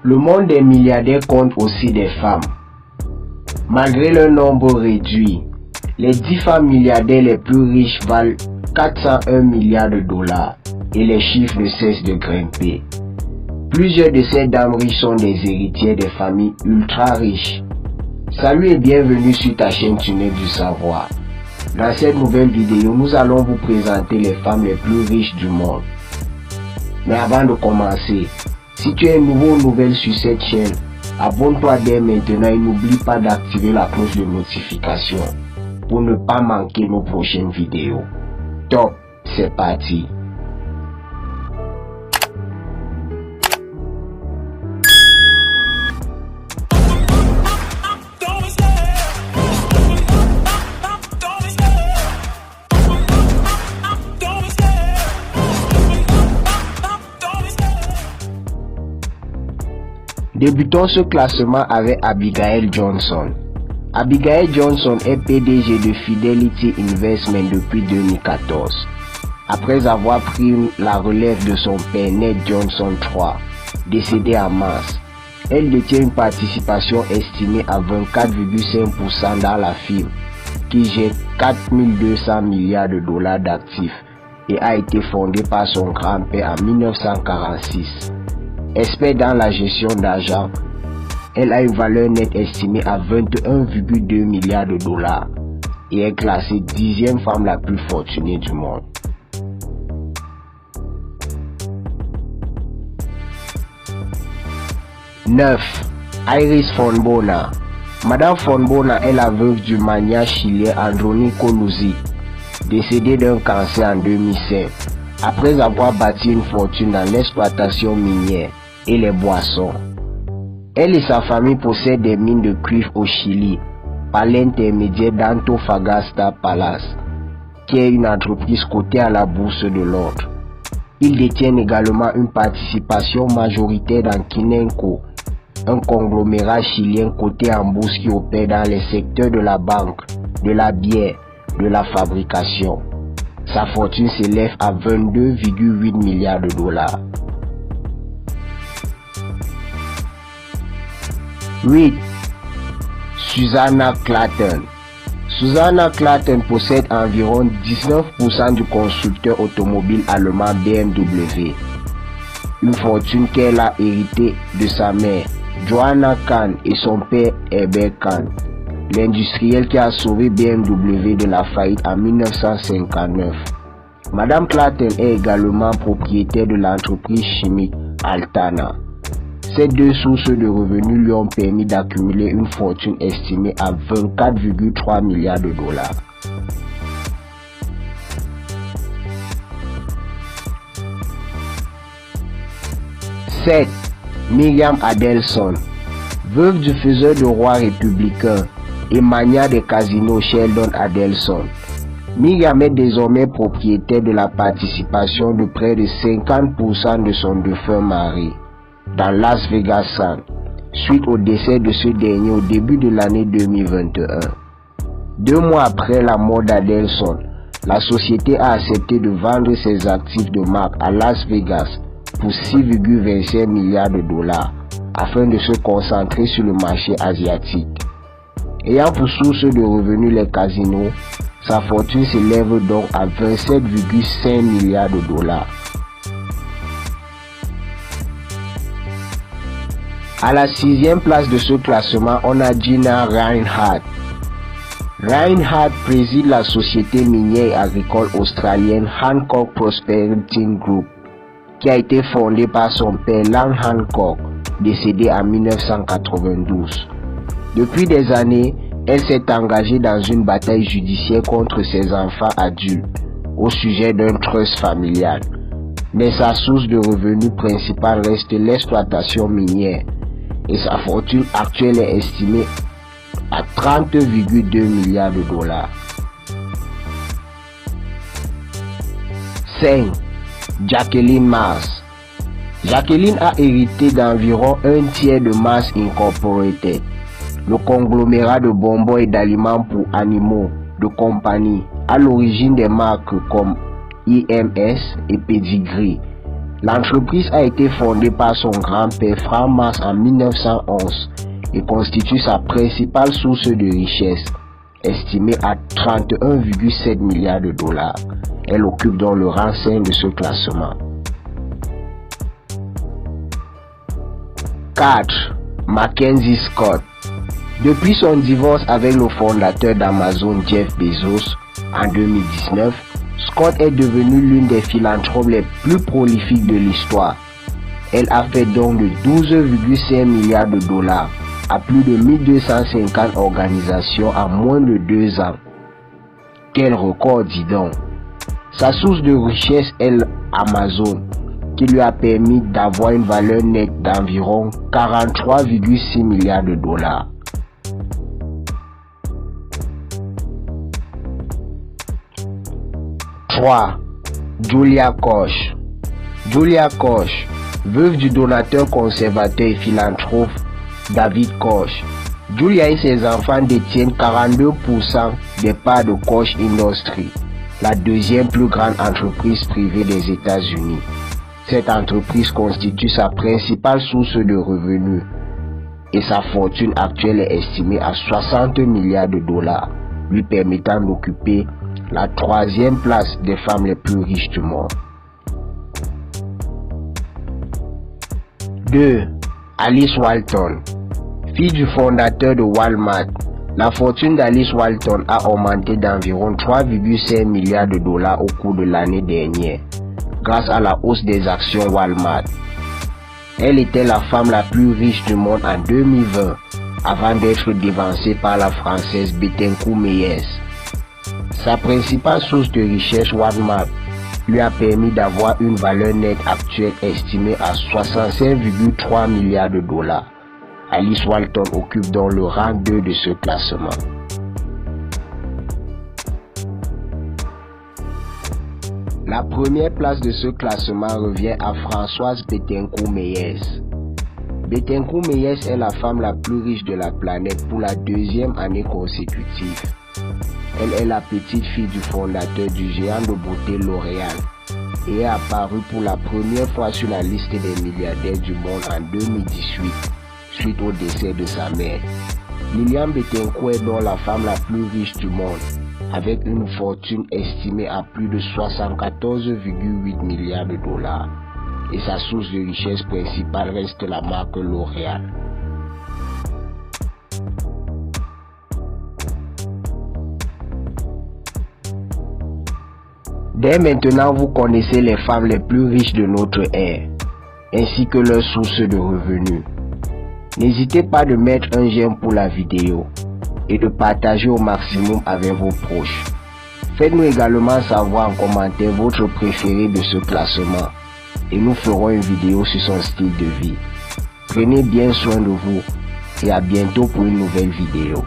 Le monde des milliardaires compte aussi des femmes. Malgré leur nombre réduit, les 10 femmes milliardaires les plus riches valent 401 milliards de dollars et les chiffres ne cessent de grimper. Plusieurs de ces dames riches sont des héritières des familles ultra riches. Salut et bienvenue sur ta chaîne Tunnel du Savoir. Dans cette nouvelle vidéo, nous allons vous présenter les femmes les plus riches du monde. Mais avant de commencer, si tu es nouveau ou nouvelle sur cette chaîne, abonne-toi dès maintenant et n'oublie pas d'activer la cloche de notification pour ne pas manquer nos prochaines vidéos. Top, c'est parti. Débutons ce classement avec Abigail Johnson. Abigail Johnson est PDG de Fidelity Investment depuis 2014. Après avoir pris la relève de son père Ned Johnson III, décédé en mars, elle détient une participation estimée à 24,5% dans la firme, qui gère 4200 milliards de dollars d'actifs et a été fondée par son grand-père en 1946. Expert dans la gestion d'argent, elle a une valeur nette estimée à 21,2 milliards de dollars et est classée 10e femme la plus fortunée du monde. « 9. Iris Fonbona. Madame Fonbona est la veuve du magnat chilien Andrónico Luksic, décédé d'un cancer en 2005, après avoir bâti une fortune dans l'exploitation minière et les boissons. Elle et sa famille possèdent des mines de cuivre au Chili par l'intermédiaire d'Antofagasta Palace, qui est une entreprise cotée à la bourse de Londres. Ils détiennent également une participation majoritaire dans Kinenco, un conglomérat chilien coté en bourse qui opère dans les secteurs de la banque, de la bière, de la fabrication. Sa fortune s'élève à 22,8 milliards de dollars. 8. Susanna Clayton. Susanna Clayton possède environ 19% du constructeur automobile allemand BMW. Une fortune qu'elle a héritée de sa mère, Johanna Kahn, et son père Herbert Kahn, l'industriel qui a sauvé BMW de la faillite en 1959. Madame Clayton est également propriétaire de l'entreprise chimique Altana. Ces deux sources de revenus lui ont permis d'accumuler une fortune estimée à 24,3 milliards de dollars. « 7. Miriam Adelson. Veuve du faiseur de roi républicain et magnat des casinos Sheldon Adelson, Miriam est désormais propriétaire de la participation de près de 50% de son défunt mari dans Las Vegas Sands, suite au décès de ce dernier au début de l'année 2021. 2 mois après la mort d'Adelson, la société a accepté de vendre ses actifs de marque à Las Vegas pour 6,25 milliards de dollars afin de se concentrer sur le marché asiatique. Ayant pour source de revenus les casinos, sa fortune s'élève donc à 27,5 milliards de dollars. À la 6e place de ce classement, on a Gina Rinehart. Rinehart préside la société minière et agricole australienne Hancock Prospecting Group, qui a été fondée par son père Lang Hancock, décédé en 1992. Depuis des années, elle s'est engagée dans une bataille judiciaire contre ses enfants adultes au sujet d'un trust familial. Mais sa source de revenus principale reste l'exploitation minière et sa fortune actuelle est estimée à 30,2 milliards de dollars. 5. Jacqueline Mars. Jacqueline a hérité d'environ un tiers de Mars Incorporated, le conglomérat de bonbons et d'aliments pour animaux de compagnie à l'origine des marques comme IMS et Pedigree, L'entreprise a été fondée par son grand-père Frank en 1911 et constitue sa principale source de richesse, estimée à 31,7 milliards de dollars. Elle occupe donc le rang 5 de ce classement. 4. Mackenzie Scott. Depuis son divorce avec le fondateur d'Amazon Jeff Bezos en 2019, Scott est devenue l'une des philanthropes les plus prolifiques de l'histoire. Elle a fait don de 12,5 milliards de dollars à plus de 1250 organisations en moins de 2 ans. Quel record, dis donc! Sa source de richesse est Amazon, qui lui a permis d'avoir une valeur nette d'environ 43,6 milliards de dollars. Julia Koch. Julia Koch, veuve du donateur conservateur et philanthrope David Koch. Julia et ses enfants détiennent 42% des parts de Koch Industries, la deuxième plus grande entreprise privée des États-Unis. Cette entreprise constitue sa principale source de revenus et sa fortune actuelle est estimée à 60 milliards de dollars, lui permettant d'occuper la 3e place des femmes les plus riches du monde. 2. Alice Walton. Fille du fondateur de Walmart, la fortune d'Alice Walton a augmenté d'environ 3,5 milliards de dollars au cours de l'année dernière, grâce à la hausse des actions Walmart. Elle était la femme la plus riche du monde en 2020, avant d'être devancée par la française Bettencourt Meyers. Sa principale source de richesse, Walmart, lui a permis d'avoir une valeur nette actuelle estimée à 65,3 milliards de dollars. Alice Walton occupe donc le rang 2 de ce classement. La première place de ce classement revient à Françoise Bettencourt Meyers. Bettencourt Meyers est la femme la plus riche de la planète pour la 2e année consécutive. Elle est la petite fille du fondateur du géant de beauté L'Oréal et est apparue pour la première fois sur la liste des milliardaires du monde en 2018, suite au décès de sa mère. Liliane Bettencourt est donc la femme la plus riche du monde, avec une fortune estimée à plus de 74,8 milliards de dollars. Et sa source de richesse principale reste la marque L'Oréal. Dès maintenant, vous connaissez les femmes les plus riches de notre ère, ainsi que leurs sources de revenus. N'hésitez pas de mettre un j'aime pour la vidéo et de partager au maximum avec vos proches. Faites-nous également savoir en commentaire votre préféré de ce classement et nous ferons une vidéo sur son style de vie. Prenez bien soin de vous et à bientôt pour une nouvelle vidéo.